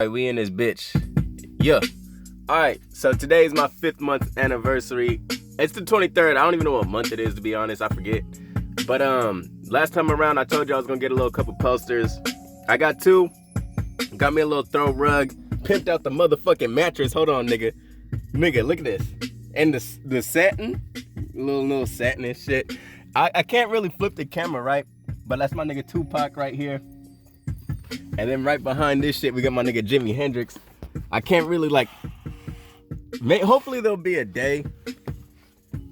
Alright, we in this bitch. Yeah. Alright, so today is my 5th month anniversary. It's the 23rd. I don't even know what month it is, to be honest. I forget. But last time around I told you I was gonna get a little couple posters. I got 2. Got me a little throw rug. Pimped out the motherfucking mattress. Hold on, nigga. Nigga, look at this. And the satin. Little satin and shit. I can't really flip the camera, right? But that's my nigga Tupac right here. And then right behind this shit, we got my nigga Jimi Hendrix. I can't really hopefully there'll be a day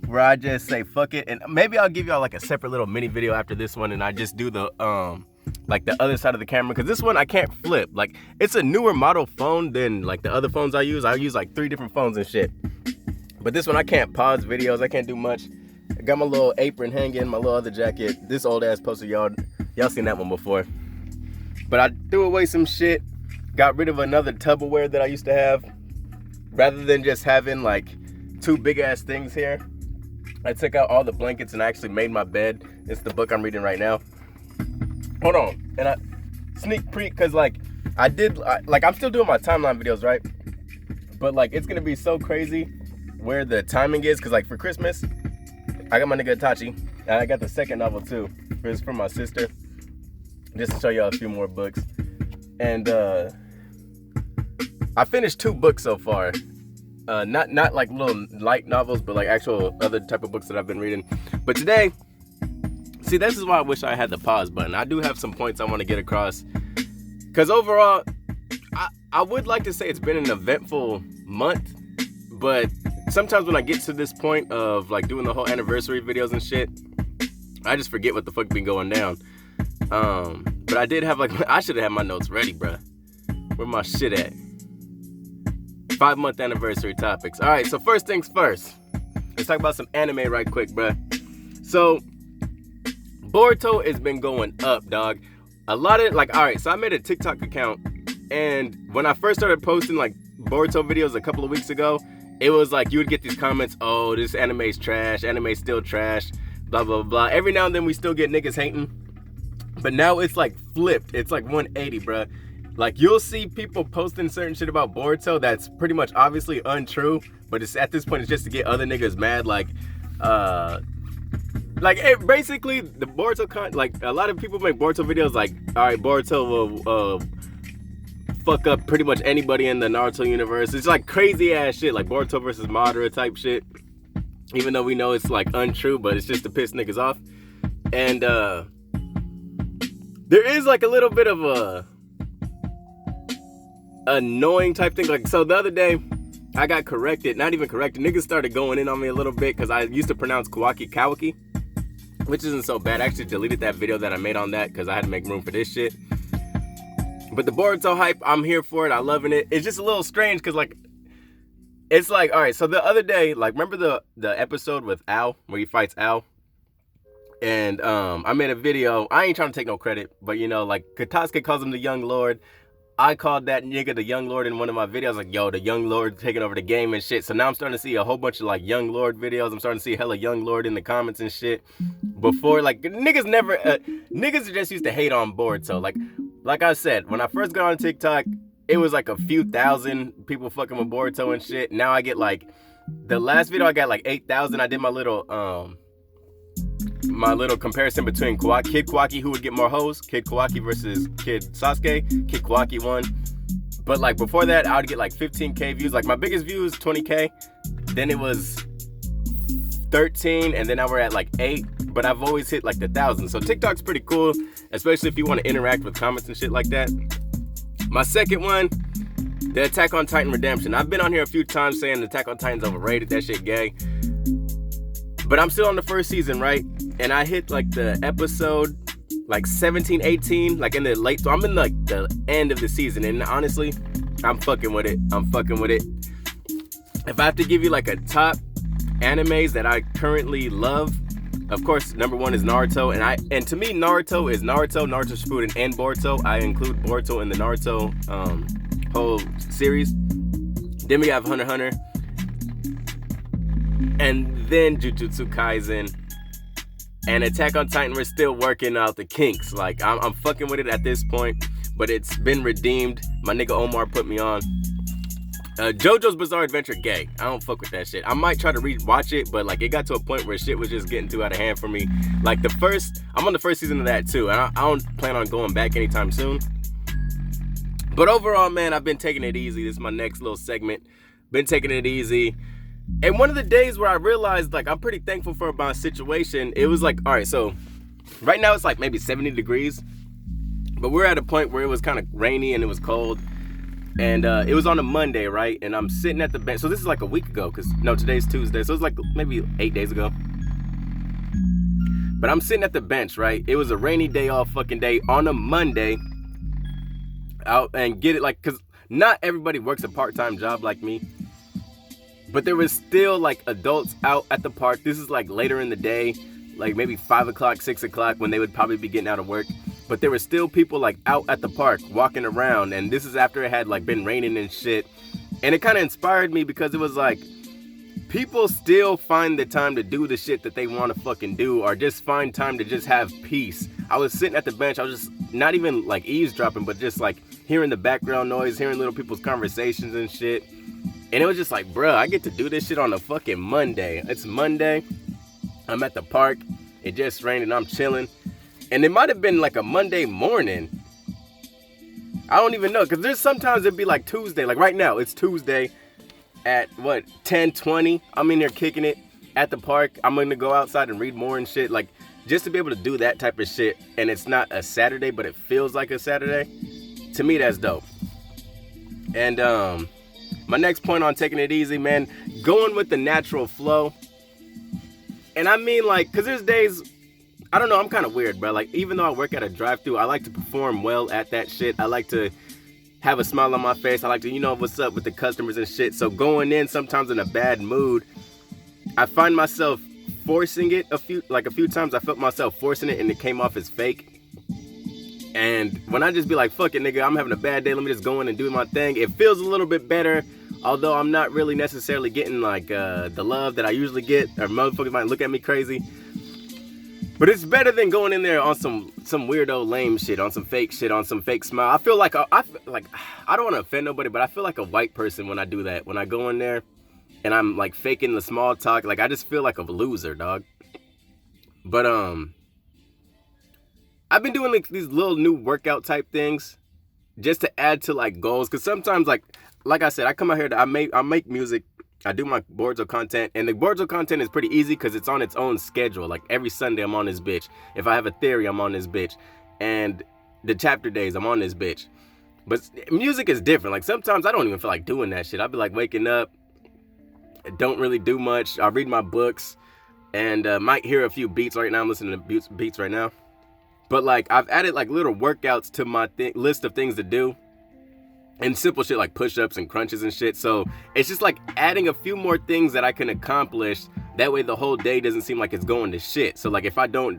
where I just say fuck it. And maybe I'll give y'all like a separate little mini video after this one. And I just do the the other side of the camera. Cause this one I can't flip. Like it's a newer model phone than like the other phones I use. I use like 3 different phones and shit. But this one I can't pause videos. I can't do much. I got my little apron hanging, my little other jacket. This old ass poster, y'all seen that one before. But I threw away some shit, got rid of another Tupperware that I used to have. Rather than just having like 2 big ass things here, I took out all the blankets and I actually made my bed. It's the book I'm reading right now. Hold on, and I sneak peek, cause I'm still doing my timeline videos, right? But like it's gonna be so crazy where the timing is, cause like for Christmas, I got my nigga Itachi, and I got the second novel too. It's from my sister. Just to show y'all a few more books. And I finished 2 books so far. Not like little light novels, but like actual other type of books that I've been reading. But today, see, this is why I wish I had the pause button. I do have some points I want to get across. Because overall, I would like to say it's been an eventful month. But sometimes when I get to this point of like doing the whole anniversary videos and shit, I just forget what the fuck been going down. But I did have I should have had my notes ready, bruh. Where my shit at? 5-month anniversary topics. All right, so first things first. Let's talk about some anime right quick, bruh. So Boruto has been going up, dog. A lot of alright, so I made a TikTok account, and when I first started posting like Boruto videos a couple of weeks ago, it was like you would get these comments, oh, this anime's trash, anime's still trash, blah blah blah. Every now and then we still get niggas hating. But now it's like flipped. It's like 180, bruh. Like you'll see people posting certain shit about Boruto that's pretty much obviously untrue, but it's at this point it's just to get other niggas mad. Basically the Boruto a lot of people make Boruto videos like, all right, Boruto will fuck up pretty much anybody in the Naruto universe. It's like crazy ass shit, like Boruto versus Madara type shit. Even though we know it's like untrue, but it's just to piss niggas off. And there is like a little bit of a annoying type thing. Like, so the other day I got corrected, not even corrected. Niggas started going in on me a little bit because I used to pronounce Kawaki, which isn't so bad. I actually deleted that video that I made on that because I had to make room for this shit. But the Boruto hype, I'm here for it. I'm loving it. It's just a little strange because it's like, all right, so the other day, remember the episode with Ao where he fights Ao? And I made a video. I ain't trying to take no credit, but Katasuke calls him the Young Lord. I called that nigga the Young Lord in one of my videos. Like, yo, the Young Lord taking over the game and shit. So now I'm starting to see a whole bunch of Young Lord videos. I'm starting to see hella Young Lord in the comments and shit. Before, niggas just used to hate on Boruto. Like I said, when I first got on TikTok, it was like a few thousand people fucking with Boruto and shit. Now I get the last video I got 8,000. I did my little comparison between Kid Kawaki, who would get more hoes, Kid Kawaki versus Kid Sasuke. Kid Kawaki won. But before that, I would get 15k views. My biggest view was 20k. Then it was 13, and then now we're at 8. But I've always hit the 1,000. So TikTok's pretty cool, especially if you want to interact with comments and shit like that. My second one, the Attack on Titan Redemption. I've been on here a few times saying Attack on Titan's overrated, that shit gay. But I'm still on the first season, right? And I hit the episode 17, 18, in the late. So I'm in the end of the season, and honestly, I'm fucking with it. If I have to give you a top animes that I currently love, of course, number 1 is Naruto, and to me Naruto is Naruto Shippuden, and Boruto. I include Boruto in the Naruto whole series. Then we have Hunter x Hunter, and then Jujutsu Kaisen, and Attack on Titan. We're still working out the kinks. I'm fucking with it at this point, but it's been redeemed. My nigga Omar put me on. JoJo's Bizarre Adventure gay. I don't fuck with that shit. I might try to watch it, but like it got to a point where shit was just getting too out of hand for me. Like I'm on the first season of that too, and I don't plan on going back anytime soon. But overall, man, I've been taking it easy. This is my next little segment. Been taking it easy. And one of the days where I realized like I'm pretty thankful for my situation, it was like, all right, so right now it's like maybe 70 degrees, but we're at a point where it was kind of rainy and it was cold. And it was on a Monday, right? And I'm sitting at the bench. So this is like a week ago, today's Tuesday. So it's like maybe 8 days ago. But I'm sitting at the bench, right? It was a rainy day, all fucking day on a Monday. Out and get it, like, cause not everybody works a part-time job like me. But there was still like adults out at the park. This is like later in the day, like maybe 5 o'clock, 6 o'clock when they would probably be getting out of work. But there were still people like out at the park walking around, and this is after it had like been raining and shit. And it kind of inspired me because it was like people still find the time to do the shit that they want to fucking do, or just find time to just have peace. I was sitting at the bench, I was just not even like eavesdropping, but just like hearing the background noise, hearing little people's conversations and shit. And it was just like, bruh, I get to do this shit on a fucking Monday. It's Monday, I'm at the park, it just rained and I'm chilling. And it might have been like a Monday morning. I don't even know, because there's sometimes it'd be like Tuesday. Like right now, it's Tuesday at 10:20. I'm in there kicking it at the park. I'm going to go outside and read more and shit. Like just to be able to do that type of shit. And it's not a Saturday, but it feels like a Saturday. To me, that's dope. And my next point on taking it easy, man, going with the natural flow. And I mean like, because there's days, I don't know, I'm kind of weird, bro. Like, even though I work at a drive-thru, I like to perform well at that shit. I like to have a smile on my face. I like to, what's up with the customers and shit. So going in sometimes in a bad mood, I find myself forcing it a few times. I felt myself forcing it and it came off as fake. And when I just be like, fuck it, nigga, I'm having a bad day, let me just go in and do my thing, it feels a little bit better. Although I'm not really necessarily getting like the love that I usually get, or motherfuckers might look at me crazy. But it's better than going in there on some weirdo lame shit, on some fake shit, on some fake smile. I feel like I don't want to offend nobody, but I feel like a white person when I do that. When I go in there and I'm like faking the small talk, like I just feel like a loser, dog. But I've been doing like these little new workout type things just to add to like goals, because sometimes like I said, I come out here I make music. I do my Boardzo content, and the Boardzo content is pretty easy because it's on its own schedule. Like every Sunday I'm on this bitch. If I have a theory, I'm on this bitch. And the chapter days, I'm on this bitch. But music is different. Like sometimes I don't even feel like doing that shit. I'll be like waking up, don't really do much. I'll read my books and might hear a few beats. Right now I'm listening to beats right now. But like I've added like little workouts to my list of things to do. And simple shit like push-ups and crunches and shit. So it's just like adding a few more things that I can accomplish. That way the whole day doesn't seem like it's going to shit. So like if I don't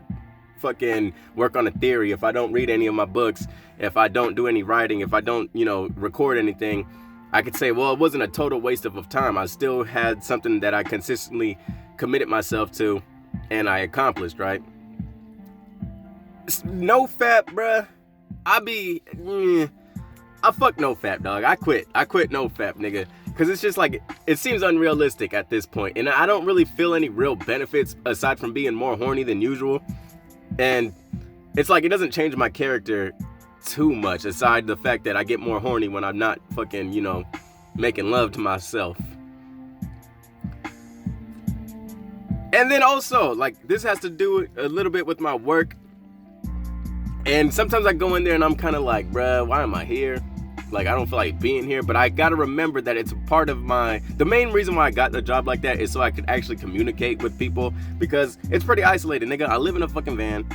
fucking work on a theory, if I don't read any of my books, if I don't do any writing, if I don't, record anything, I could say, well, it wasn't a total waste of time. I still had something that I consistently committed myself to and I accomplished, right? No fap, bruh. I fuck no fap, dog. I quit no fap, nigga. Because it's just like, it seems unrealistic at this point. And I don't really feel any real benefits aside from being more horny than usual. And it's like, it doesn't change my character too much, aside the fact that I get more horny when I'm not fucking, making love to myself. And then also, like, this has to do a little bit with my work. And sometimes I go in there and I'm kind of like, bruh, why am I here? Like, I don't feel like being here. But I gotta remember that it's a part of the main reason why I got a job like that is so I could actually communicate with people. Because it's pretty isolated, nigga. I live in a fucking van.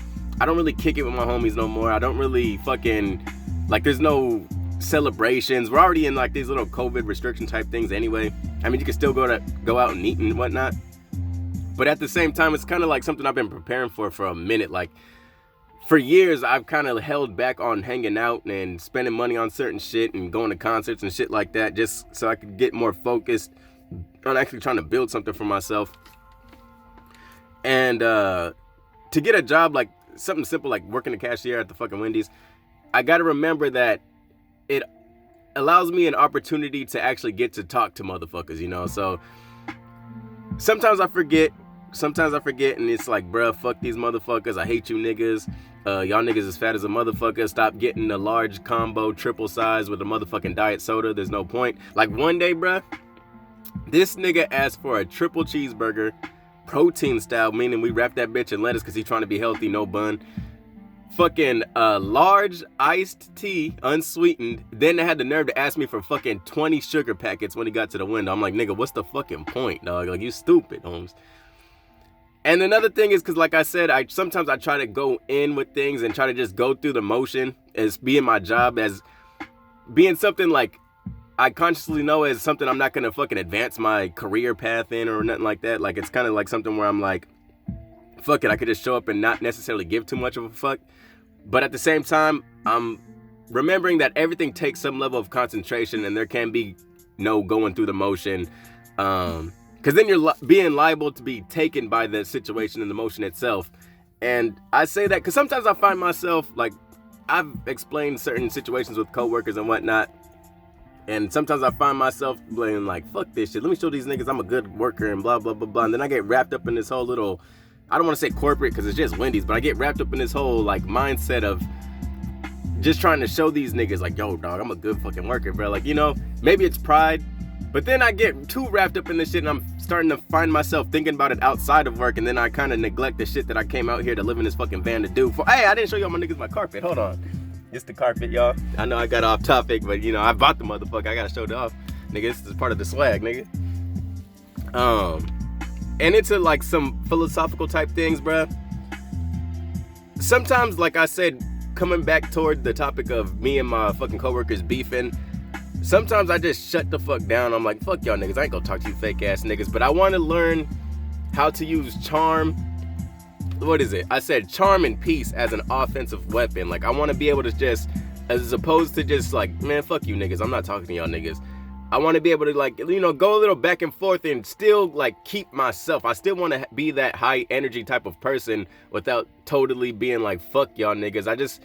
I don't really kick it with my homies no more. I don't really fucking, like, there's no celebrations. We're already in like these little COVID restriction type things anyway. I mean, you can still go out and eat and whatnot. But at the same time, it's kind of like something I've been preparing for a minute. Like, for years, I've kind of held back on hanging out and spending money on certain shit and going to concerts and shit like that, just so I could get more focused on actually trying to build something for myself. And to get a job, like something simple like working a cashier at the fucking Wendy's, I got to remember that allows me an opportunity to actually get to talk to motherfuckers, you know? So sometimes I forget, and it's like, bruh, fuck these motherfuckers. I hate you niggas. Y'all niggas as fat as a motherfucker. Stop getting a large combo, triple size with a motherfucking diet soda. There's no point. Like one day, bruh, this nigga asked for a triple cheeseburger, protein style, meaning we wrap that bitch in lettuce because he's trying to be healthy, no bun. Fucking large iced tea, unsweetened. Then they had the nerve to ask me for fucking 20 sugar packets when he got to the window. I'm like, nigga, what's the fucking point, dog? Like, you stupid, Holmes. And another thing is, because like I said, sometimes I try to go in with things and try to just go through the motion as being my job, as being something like I consciously know as something I'm not going to fucking advance my career path in or nothing like that. Like, it's kind of like something where I'm like, fuck it, I could just show up and not necessarily give too much of a fuck. But at the same time, I'm remembering that everything takes some level of concentration and there can be no going through the motion. Because then you're being liable to be taken by the situation and the motion itself. And I say that because sometimes I find myself, like, I've explained certain situations with coworkers and whatnot. And sometimes I find myself being like, fuck this shit. Let me show these niggas I'm a good worker and blah, blah, blah, blah. And then I get wrapped up in this whole little, I don't want to say corporate because it's just Wendy's, but I get wrapped up in this whole, like, mindset of just trying to show these niggas, like, yo, dog, I'm a good fucking worker, bro. Like, you know, maybe it's pride. But then I get too wrapped up in this shit and I'm starting to find myself thinking about it outside of work, and then I kind of neglect the shit that I came out here to live in this fucking van to do. Hey, I didn't show y'all my niggas my carpet. Hold on. It's the carpet, y'all. I know I got off topic, but, you know, I bought the motherfucker. I gotta show it off. Nigga, this is part of the swag, nigga. And into, like, some philosophical type things, bruh. Sometimes, like I said, coming back toward the topic of me and my fucking coworkers beefing, sometimes I just shut the fuck down. I'm like, fuck y'all niggas. I ain't gonna talk to you fake ass niggas. But I want to learn how to use charm. What is it? I said charm and peace as an offensive weapon. Like, I want to be able to just, as opposed to just like, man, fuck you niggas. I'm not talking to y'all niggas. I want to be able to, like, you know, go a little back and forth and still, like, keep myself. I still want to be that high energy type of person without totally being like, fuck y'all niggas. I just,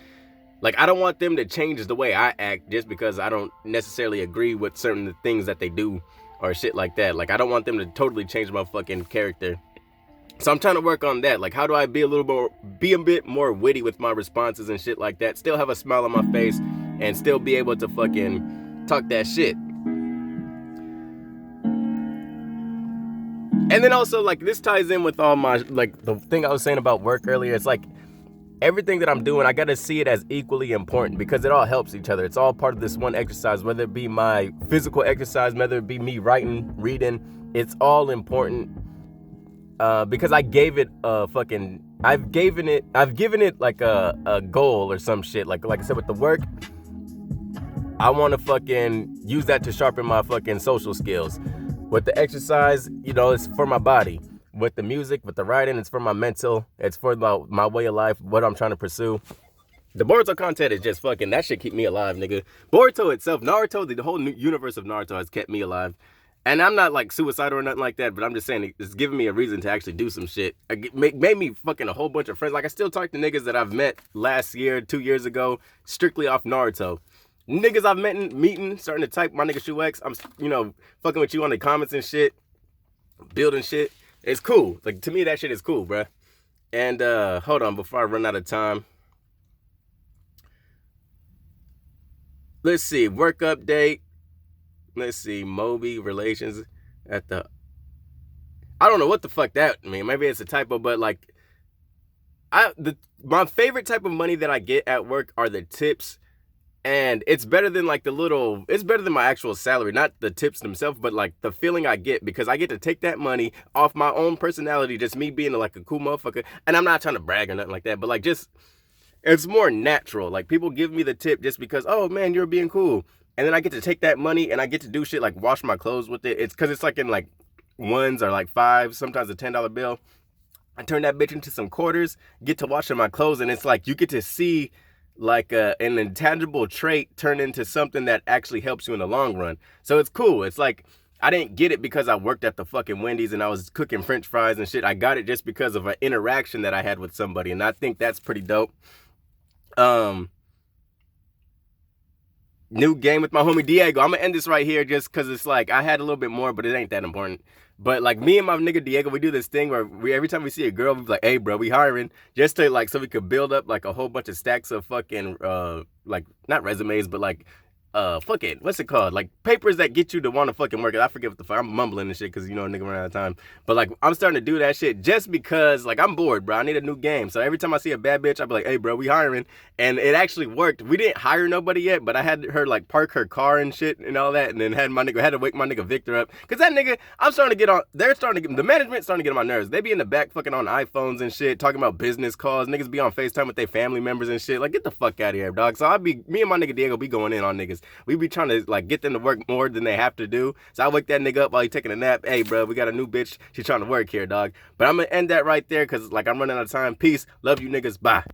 like, I don't want them to change the way I act just because I don't necessarily agree with certain things that they do or shit like that. Like, I don't want them to totally change my fucking character. So I'm trying to work on that. Like, how do I be a bit more witty with my responses and shit like that? Still have a smile on my face and still be able to fucking talk that shit. And then also, like, this ties in with all my, like, the thing I was saying about work earlier. It's like, everything that I'm doing, I gotta see it as equally important because it all helps each other. It's all part of this one exercise, whether it be my physical exercise, whether it be me writing, reading, it's all important. Because I gave it I've given it like a goal or some shit. Like I said, with the work, I want to fucking use that to sharpen my fucking social skills. With the exercise, you know, it's for my body. With the music, with the writing, it's for my mental. It's for my way of life, what I'm trying to pursue. The Boruto content is just fucking, that shit keep me alive, nigga. Boruto itself, Naruto, the whole universe of Naruto has kept me alive. And I'm not like suicidal or nothing like that, but I'm just saying it's giving me a reason to actually do some shit. It made me fucking a whole bunch of friends. Like, I still talk to niggas that I've met last year, 2 years ago, strictly off Naruto. Niggas I've met meeting, starting to type my nigga Shoe X. I'm, you know, fucking with you on the comments and shit, building shit. It's cool. Like, to me, that shit is cool, bruh. And hold on, before I run out of time. Let's see, work update. Let's see, Moby relations at the, I don't know what the fuck that mean. Maybe it's a typo, but like, my favorite type of money that I get at work are the tips. And it's better than like it's better than my actual salary, not the tips themselves, but like the feeling I get because I get to take that money off my own personality, just me being like a cool motherfucker. And I'm not trying to brag or nothing like that, but like, just, it's more natural. Like, people give me the tip just because, oh man, you're being cool. And then I get to take that money and I get to do shit like wash my clothes with it. It's because it's like in like ones or like fives, sometimes a $10 bill. I turn that bitch into some quarters, get to washing my clothes, and it's like you get to see like an intangible trait turn into something that actually helps you in the long run. So it's cool. It's like, I didn't get it because I worked at the fucking Wendy's and I was cooking French fries and shit. I got it just because of an interaction that I had with somebody, and I think that's pretty dope. New game with my homie Diego. I'm gonna end this right here just because it's like I had a little bit more, but it ain't that important. But like me and my nigga Diego, we do this thing where we every time we see a girl, we be like, "Hey, bro, we hiring," just to like so we could build up like a whole bunch of stacks of fucking like not resumes, but like fucking what's it called? Like papers that get you to want to fucking work. I forget what the fuck. I'm mumbling and shit because you know nigga run out of time. But like I'm starting to do that shit just because like I'm bored, bro. I need a new game. So every time I see a bad bitch, I be like, "Hey, bro, we hiring," and it actually worked. We didn't hire nobody yet, but I had her like park her car and shit and all that, and then had to wake my nigga Victor up because that nigga I'm starting to get on. They're starting to get the management starting to get on my nerves. They be in the back fucking on iPhones and shit, talking about business calls. Niggas be on FaceTime with their family members and shit. Like get the fuck out of here, dog. So me and my nigga Diego be going in on niggas. We be trying to like get them to work more than they have to do. So I wake that nigga up while he taking a nap. Hey, bro, we got a new bitch. She's trying to work here, dog. But I'm gonna end that right there because like I'm running out of time. Peace. Love you niggas. Bye.